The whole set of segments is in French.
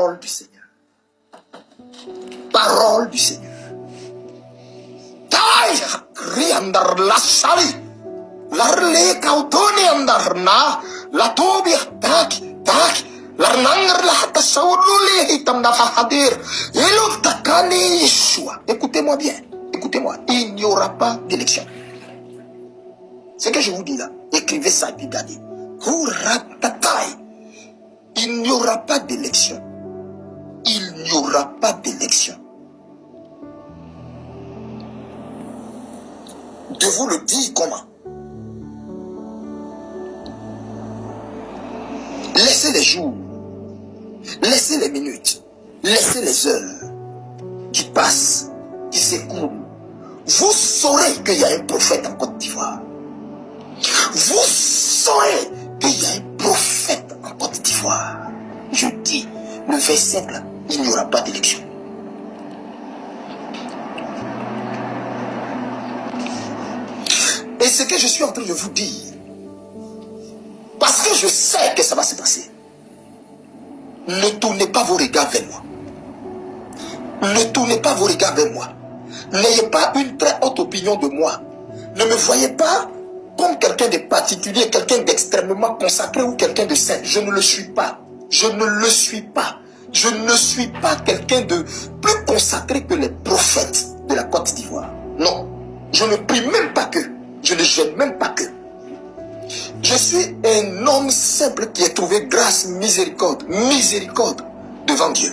Parole du Seigneur. Parole du Seigneur. Tai hakri andar la sali. Larle kautoni andar na. La tobi tak. L'arnangar la hata saoululi hitam na fahadir. Elu takani Yeshua. Écoutez-moi bien. Écoutez-moi. Il n'y aura pas d'élection. Ce que je vous dis là, écrivez ça et puis gardez. Il n'y aura pas d'élection. Il n'y aura pas d'élection. De vous le dire comment? Laissez les jours, laissez les minutes, laissez les heures qui passent, qui s'écoulent. Vous saurez qu'il y a un prophète en Côte d'Ivoire. Vous saurez qu'il y a un prophète en Côte d'Ivoire. Je dis, le verset là, il n'y aura pas d'élection. Et ce que je suis en train de vous dire, parce que je sais que ça va se passer, ne tournez pas vos regards vers moi. Ne tournez pas vos regards vers moi. N'ayez pas une très haute opinion de moi. Ne me voyez pas comme quelqu'un de particulier, quelqu'un d'extrêmement consacré ou quelqu'un de saint. Je ne le suis pas. Je ne le suis pas. Je ne suis pas quelqu'un de plus consacré que les prophètes de la Côte d'Ivoire. Non. Je ne prie même pas que. Je ne gêne même pas que. Je suis un homme simple qui a trouvé grâce, miséricorde devant Dieu.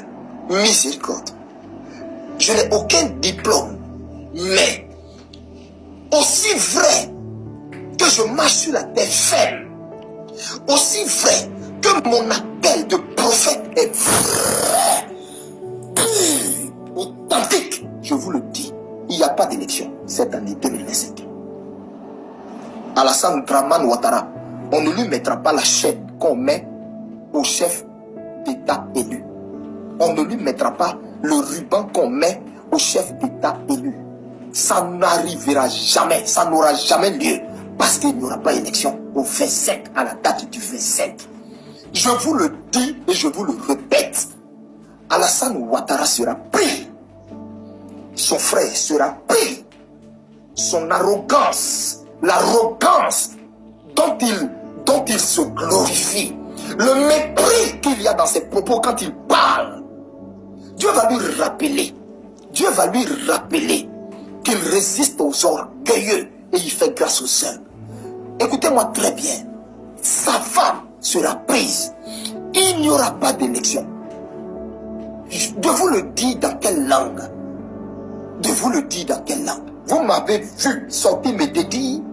Miséricorde. Je n'ai aucun diplôme, mais aussi vrai que je marche sur la terre ferme, aussi vrai que mon appel de prophète est vrai, pur, authentique, je vous le dis, il n'y a pas d'élection cette année 2025. Alassane Dramane Ouattara, on ne lui mettra pas la chaîne qu'on met au chef d'État élu. On ne lui mettra pas le ruban qu'on met au chef d'État élu. Ça n'arrivera jamais, ça n'aura jamais lieu, parce qu'il n'y aura pas élection au 25, à la date du 25. Je vous le dis et je vous le répète, Alassane Ouattara sera pris. Son frère sera pris. Son arrogance, l'arrogance dont il se glorifie, le mépris qu'il y a dans ses propos quand il parle, Dieu va lui rappeler qu'il résiste aux orgueilleux et il fait grâce aux hommes. Écoutez-moi très bien, sa femme sera prise. Il n'y aura pas d'élection. De vous le dire dans quelle langue? De vous le dire dans quelle langue? Vous m'avez vu sortir mes dédits.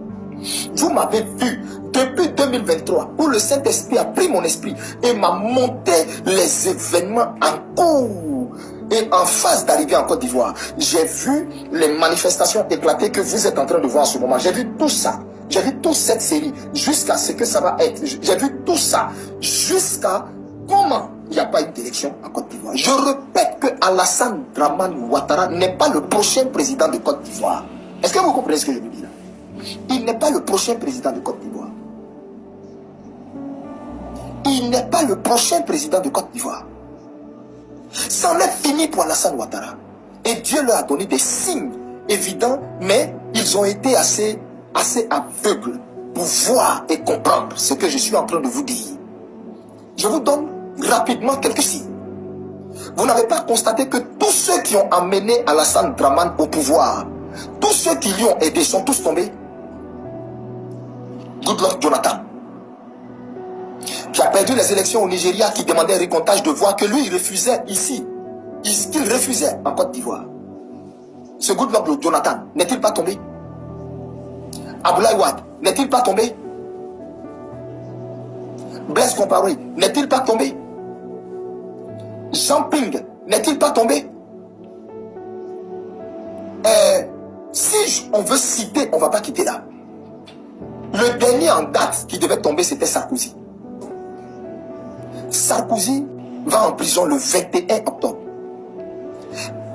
Vous m'avez vu depuis 2023 où le Saint-Esprit a pris mon esprit et m'a monté les événements en cours et en phase d'arrivée en Côte d'Ivoire. J'ai vu les manifestations éclater que vous êtes en train de voir en ce moment. J'ai vu tout ça. J'ai vu toute cette série jusqu'à ce que ça va être. J'ai vu tout ça jusqu'à comment il n'y a pas eu d'élection en Côte d'Ivoire. Je répète que Alassane Dramane Ouattara n'est pas le prochain président de Côte d'Ivoire. Est-ce que vous comprenez ce que je vous dis là? Il n'est pas le prochain président de Côte d'Ivoire. Il n'est pas le prochain président de Côte d'Ivoire. C'en est fini pour Alassane Ouattara. Et Dieu leur a donné des signes évidents, mais ils ont été assez aveugles pour voir et comprendre ce que je suis en train de vous dire. Je vous donne rapidement quelques signes. Vous n'avez pas constaté que tous ceux qui ont amené Alassane Dramane au pouvoir, tous ceux qui lui ont aidé sont tous tombés? Goodluck Jonathan, qui a perdu les élections au Nigeria, qui demandait un récomptage de voix que lui il refusait ici, qu'il refusait en Côte d'Ivoire. Ce Goodluck Jonathan n'est-il pas tombé? Abdoulaye Wade n'est-il pas tombé? Blaise Compaoré n'est-il pas tombé? Jean Ping n'est-il pas tombé? Si on veut citer, on ne va pas quitter là. Le dernier en date qui devait tomber, c'était Sarkozy. Sarkozy va en prison le 21 octobre.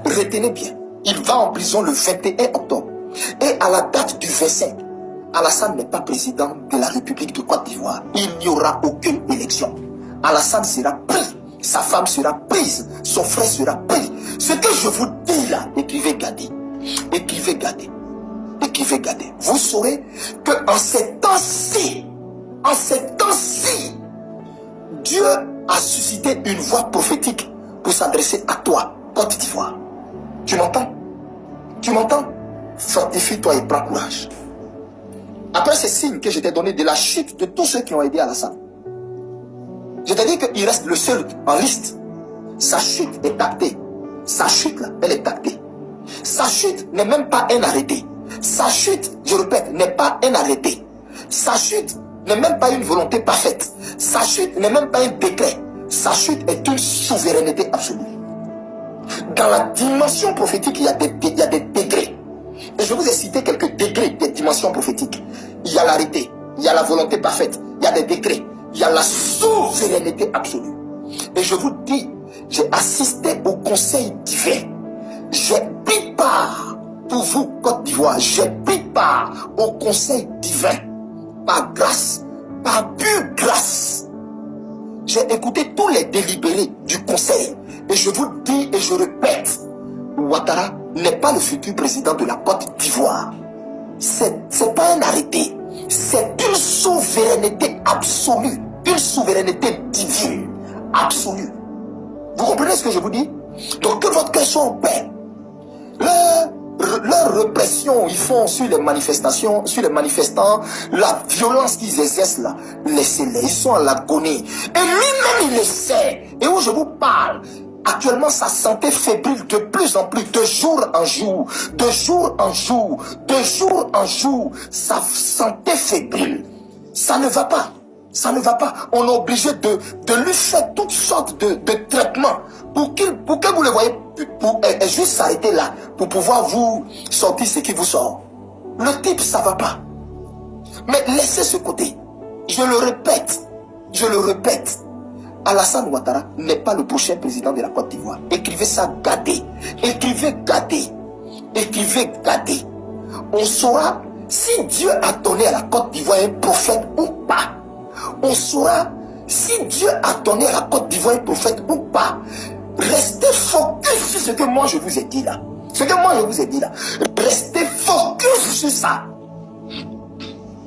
Retenez bien, il va en prison le 21 octobre. Et à la date du 25, Alassane n'est pas président de la République de Côte d'Ivoire. Il n'y aura aucune élection. Alassane sera pris Sa femme sera prise, son frère sera pris. Ce que je vous dis là, écrivez, gardez. Écrivez, gardez. Écrivez, gardez. Vous saurez qu'en ces temps-ci, Dieu a suscité une voix prophétique pour s'adresser à toi, Côte d'Ivoire. Tu m'entends? Tu m'entends? Fortifie-toi et prends courage. Après ces signes que je t'ai donnés de la chute de tous ceux qui ont aidé Alassane, je t'ai dit qu'il reste le seul en liste. Sa chute est actée. Sa chute là, elle est actée. Sa chute n'est même pas un arrêté. Sa chute, je répète, n'est pas un arrêté. Sa chute n'est même pas une volonté parfaite. Sa chute n'est même pas un décret. Sa chute est une souveraineté absolue. Dans la dimension prophétique, il y a des degrés. Et je vous ai cité quelques degrés des dimensions prophétiques. Il y a l'arrêté, il y a la volonté parfaite, il y a des décrets, il y a la souveraineté absolue. Et je vous dis, j'ai assisté au conseil divin. J'ai pris part, pour vous, Côte d'Ivoire, j'ai pris part au conseil divin. Par grâce, par pure grâce. J'ai écouté tous les délibérés du conseil. Et je vous dis et je répète, Ouattara n'est pas le futur président de la Côte d'Ivoire. C'est pas un arrêté. C'est une souveraineté absolue. Une souveraineté divine. Absolue. Vous comprenez ce que je vous dis? Donc que votre cœur soit en paix. Leur répression, ils font sur les manifestations, sur les manifestants, la violence qu'ils exercent là, laissez-les, ils sont en agonie. Et lui-même, il le sait. Et où je vous parle, actuellement, sa santé fébrile de plus en plus, de jour en jour, de jour en jour, de jour en jour, sa santé fébrile. Ça ne va pas. Ça ne va pas. On est obligé de lui faire toutes sortes de traitements pour que vous le voyez, pour juste s'arrêter là, pour pouvoir vous sortir ce qui vous sort. Le type, ça va pas. Mais laissez ce côté. Je le répète. Alassane Ouattara n'est pas le prochain président de la Côte d'Ivoire. Écrivez ça, gardez. Écrivez, gardez. Écrivez, gardez. On saura si Dieu a donné à la Côte d'Ivoire un prophète ou pas. On saura si Dieu a donné à la Côte d'Ivoire un prophète ou pas. Restez focus sur ce que moi je vous ai dit là. Restez focus sur ça.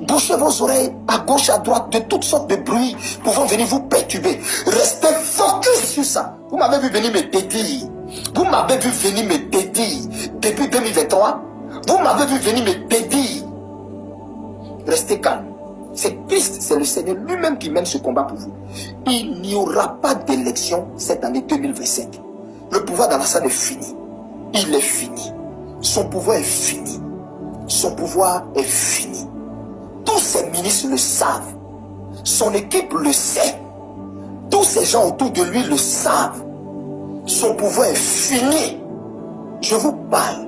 Bouchez vos oreilles à gauche, à droite, de toutes sortes de bruits pouvant venir vous perturber. Restez focus sur ça. Vous m'avez vu venir me dédire. Depuis 2023. Vous m'avez vu venir me dédire. Restez calme. C'est Christ, c'est le Seigneur lui-même qui mène ce combat pour vous. Il n'y aura pas d'élection cette année 2025. Le pouvoir d'Alassane est fini. Il est fini. Son pouvoir est fini. Tous ses ministres le savent. Son équipe le sait. Tous ces gens autour de lui le savent. Son pouvoir est fini. Je vous parle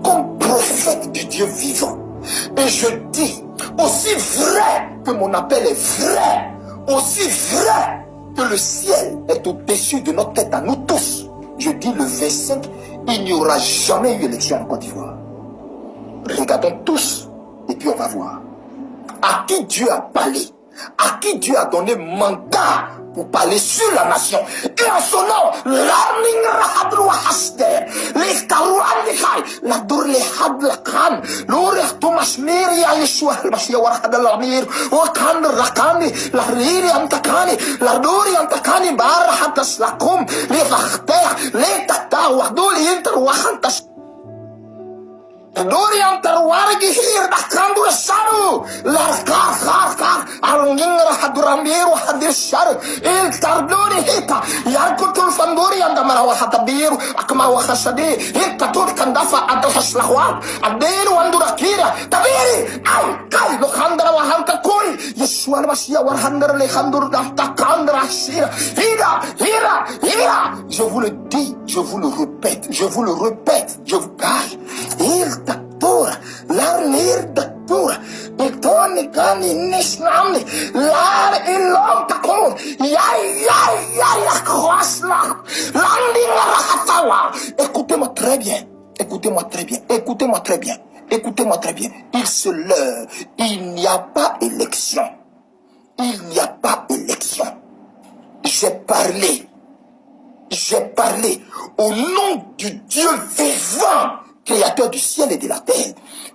comme prophète du Dieu vivant. Et je dis, aussi vrai que mon appel est vrai, aussi vrai que le ciel est au-dessus de notre tête à nous tous, je dis le 25, il n'y aura jamais eu élection en Côte d'Ivoire. Regardons tous et puis on va voir. À qui Dieu a parlé, à qui Dieu a donné mandat pour parler sur la nation. Et en son nom, la dor le had la khan, l'orech Thomas Miri Alishwa, Mashia Warhad al-Amir, Wakand Rakani, la Riri Antakani, la Dori Antakani, Barahatas Lakum, les Vachter, les Tata, Wadoli Inter Wahantas. Dorian terwargi hir dakandu saru kar alungingra haduramiru hadir sharu il tardoni hita yarkutul fandori anda marawa hatabiru akma wa khasadi hita tur kandafa adal haslahwan adiru andura kira tabiri kai lo khandra wa hanta kul yeshwar masya war handra le khandur dafta kandra shira hira je vous le dis, je vous le répète, je vous parle. Il t'attore, l'arnir t'attore, il toni gani nisnamni, l'ar ilom takon, ya khwasla, landing rahatawa. Écoutez-moi très bien. Il se leurre, il n'y a pas élection. J'ai parlé. j'ai parlé au nom du Dieu vivant, créateur du ciel et de la terre.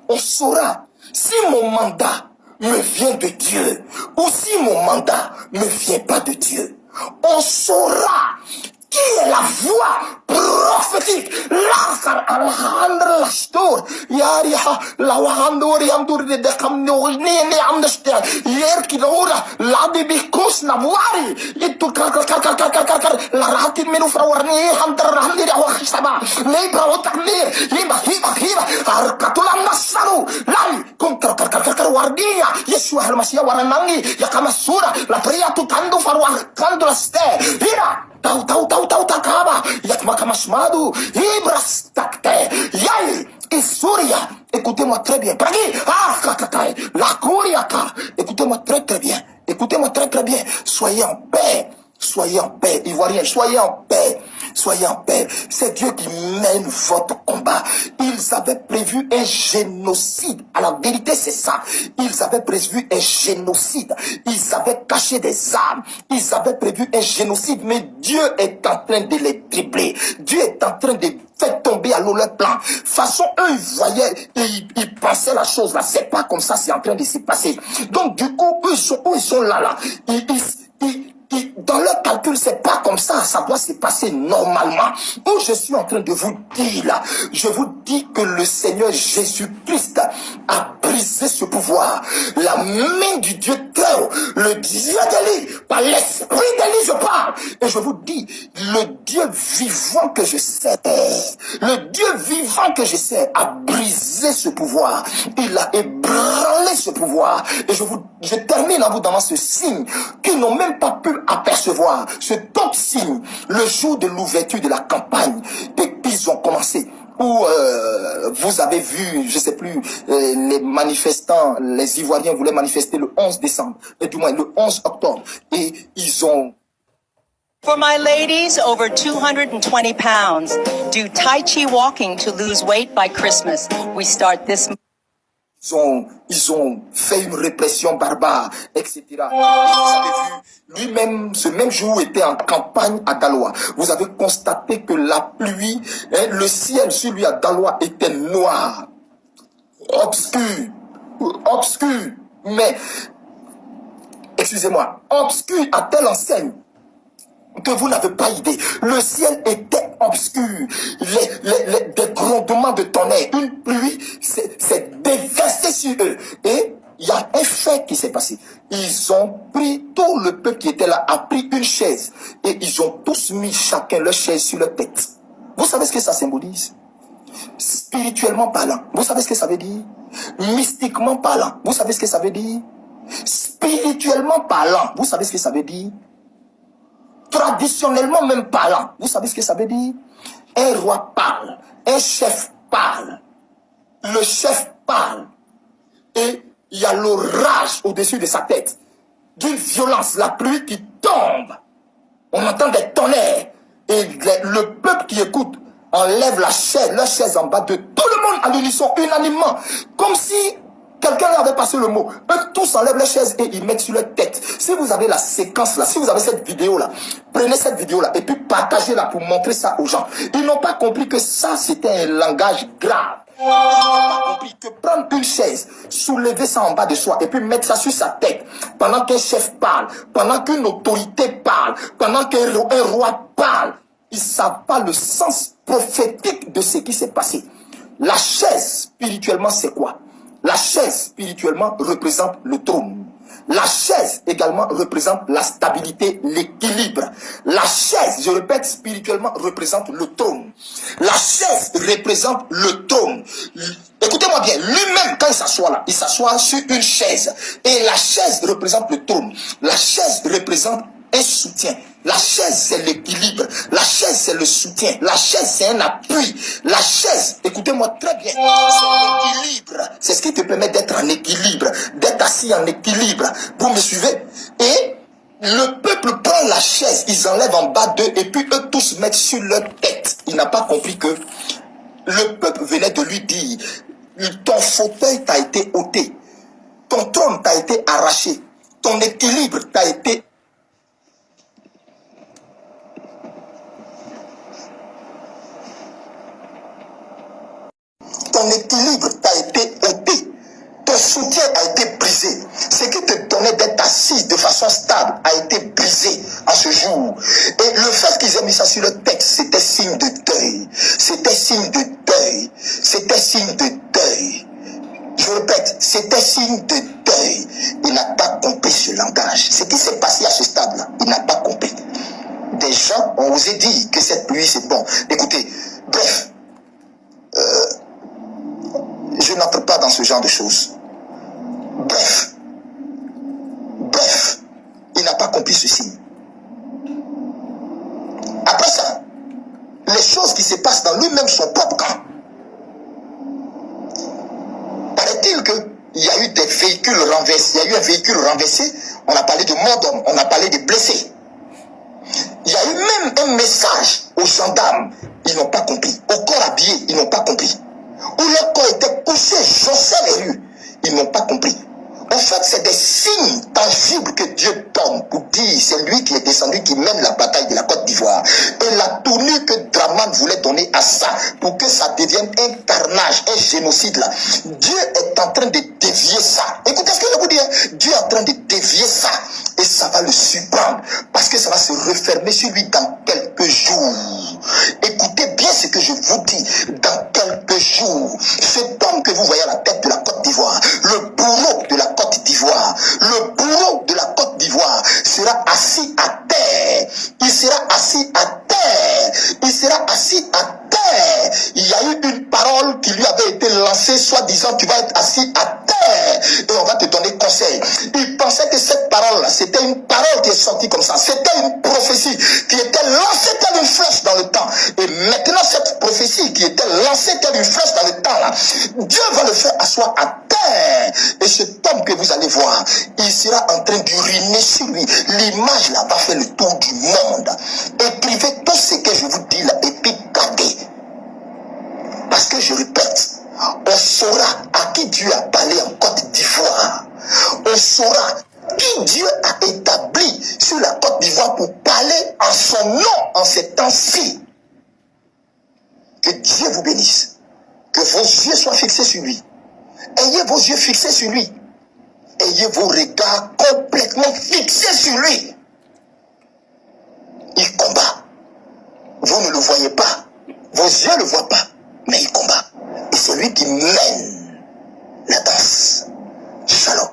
On saura si mon mandat me vient de Dieu ou si mon mandat ne vient pas de Dieu. On saura qui est la voix prophétique. Lakar alhandra lastor. Yariha la wahandur yandur de kamno ne understand. Yer kidora la de bikos na wari. Itu kar la ratin menu frawarni hantar handi wa khsaba. Lebra otaknir hiba arkatulan nasaru. Lali kontra kar wardiya. Yeshua al-Masih waranangi ya kama sura la priya tu kandu farwar kandu laste. Hira Tahu takaba yak makamasmadu ibras takte yai isuria. Écoutez-moi très bien. Pragi kakakai la kuriaka. Écoutez-moi très bien. Écoutez-moi très bien. Soyez en paix. Soyez en paix, Ivoiriens, soyez en paix. Soyez en paix. C'est Dieu qui mène votre combat. Ils avaient prévu un génocide. À la vérité, c'est ça. Ils avaient prévu un génocide. Ils avaient caché des armes. Ils avaient prévu un génocide. Mais Dieu est en train de les dribbler. Dieu est en train de faire tomber à l'eau leur plan. Façon, eux, ils voyaient et ils pensaient la chose là. C'est pas comme ça, c'est en train de se passer. Donc, du coup, eux, ils sont là. Dans leur calcul, c'est pas comme ça. Ça doit se passer normalement. Où je suis en train de vous dire là, je vous dis que le Seigneur Jésus-Christ a brisé ce pouvoir. La main du Dieu très haut, le Dieu d'Élie, par l'esprit d'Élie, je parle. Et je vous dis, le Dieu vivant que je sers, le Dieu vivant que je sers a brisé ce pouvoir. Il a ébranlé ce pouvoir. Et je termine en vous donnant ce signe qu'ils n'ont même pas pu apercevoir, ce top signe, le jour de l'ouverture de la campagne, et qu'ils ont commencé. Où vous avez vu, je sais plus, les manifestants, les Ivoiriens voulaient manifester le 11 décembre, et du moins le 11 octobre, et ils ont... For my ladies over 220 pounds, do Tai Chi walking to lose weight by Christmas. We start this... Ils ont fait une répression barbare, etc. Et vous avez vu, lui-même, ce même jour, était en campagne à Daloa. Vous avez constaté que la pluie, le ciel sur lui à Daloa était noir, obscur, mais, excusez-moi, obscur à telle enseigne que vous n'avez pas idée. Le ciel était obscur. Des grondements de tonnerre. Une pluie s'est déversée sur eux. Et il y a un fait qui s'est passé. Ils ont pris, tout le peuple qui était là a pris une chaise. Et ils ont tous mis chacun leur chaise sur leur tête. Vous savez ce que ça symbolise? Spirituellement parlant. Vous savez ce que ça veut dire? Mystiquement parlant. Vous savez ce que ça veut dire? Spirituellement parlant. Vous savez ce que ça veut dire? Traditionnellement même parlant, vous savez ce que ça veut dire? Un roi parle, un chef parle, le chef parle, et il y a l'orage au-dessus de sa tête, d'une violence, la pluie qui tombe, on entend des tonnerres, et le peuple qui écoute enlève leur chaise en bas de tout le monde à l'unisson, unanimement, comme si quelqu'un leur avait passé le mot. Eux tous enlèvent les chaises et ils mettent sur leur tête. Si vous avez la séquence là, si vous avez cette vidéo là, prenez cette vidéo là et puis partagez-la pour montrer ça aux gens. Ils n'ont pas compris que ça c'était un langage grave. Ils n'ont pas compris que prendre une chaise, soulever ça en bas de soi et puis mettre ça sur sa tête pendant qu'un chef parle, pendant qu'une autorité parle, pendant qu'un roi parle, ils ne savent pas le sens prophétique de ce qui s'est passé. La chaise spirituellement c'est quoi? La chaise, spirituellement, représente le trône. La chaise, également, représente la stabilité, l'équilibre. La chaise, je répète, spirituellement, représente le trône. La chaise représente le trône. Écoutez-moi bien, lui-même, quand il s'assoit là, il s'assoit sur une chaise. Et la chaise représente le trône. La chaise représente un soutien. La chaise, c'est l'équilibre. La chaise, c'est le soutien. La chaise, c'est un appui. La chaise, écoutez-moi très bien, c'est l'équilibre. C'est ce qui te permet d'être en équilibre, d'être assis en équilibre. Vous me suivez? Et le peuple prend la chaise, ils enlèvent en bas d'eux, et puis eux tous mettent sur leur tête. Il n'a pas compris que le peuple venait de lui dire, ton fauteuil t'a été ôté, ton trône t'a été arraché, ton équilibre t'a été ton équilibre t'a été ôté. Ton soutien a été brisé. Ce qui te donnait d'être assis de façon stable a été brisé en ce jour. Et le fait qu'ils aient mis ça sur le texte, c'était signe de deuil. C'était signe de deuil. C'était signe de deuil. Je répète, c'était signe de deuil. Il n'a pas compris ce langage. Ce qui s'est passé à ce stade-là, il n'a pas compris. Des gens ont osé dire que cette pluie c'est bon. Écoutez, bref, je n'entre pas dans ce genre de choses. Bref, il n'a pas compris ceci. Après ça, les choses qui se passent dans lui-même son propre camp. Paraît-il qu'il y a eu des véhicules renversés, il y a eu un véhicule renversé, on a parlé de mort d'homme, on a parlé de blessés. Il y a eu même un message aux gendarmes, ils n'ont pas compris. Au corps habillé, ils n'ont pas compris. Où leur corps était couché, jonçait les rues, ils n'ont pas compris. En fait, c'est des signes tangibles que Dieu donne pour dire c'est lui qui est descendu, qui mène la bataille de la Côte d'Ivoire. Et la tournure que Draman voulait donner à ça, pour que ça devienne un carnage, un génocide là, Dieu est en train de dévier ça. Écoutez ce que je vous dis, Dieu est en train de dévier ça. Et ça va le surprendre, parce que ça va se refermer sur lui dans quelques jours. Écoutez bien ce que je vous dis, dans quelques jours. Cet homme que vous voyez à la tête de la Côte d'Ivoire, le bourreau de la Côte d'Ivoire, le bourreau de la Côte d'Ivoire sera assis à terre. Il sera assis à terre. Il sera assis à terre. Il y a eu une parole qui lui avait été lancée, soi-disant tu vas être assis à terre et on va te donner conseil. Il pensait que cette parole-là, c'était une parole qui est sortie comme ça. C'était une prophétie qui était lancée telle une flèche dans le temps. Et maintenant, cette prophétie qui était lancée telle une flèche dans le temps, là, Dieu va le faire asseoir à terre. Et cet homme que vous allez voir, il sera en train d'uriner sur lui. L'image là va faire le tour du monde. Écrivez tout ce que je vous dis là et puis gardez. Parce que je répète, on saura à qui Dieu a parlé en Côte d'Ivoire. On saura qui Dieu a établi sur la Côte d'Ivoire pour parler en son nom en ces temps-ci. Que Dieu vous bénisse. Que vos yeux soient fixés sur lui. Ayez vos yeux fixés sur lui. Ayez vos regards complètement fixés sur lui. Il combat. Vous ne le voyez pas. Vos yeux ne le voient pas. Mais il combat. Et c'est lui qui mène la danse. Shalom.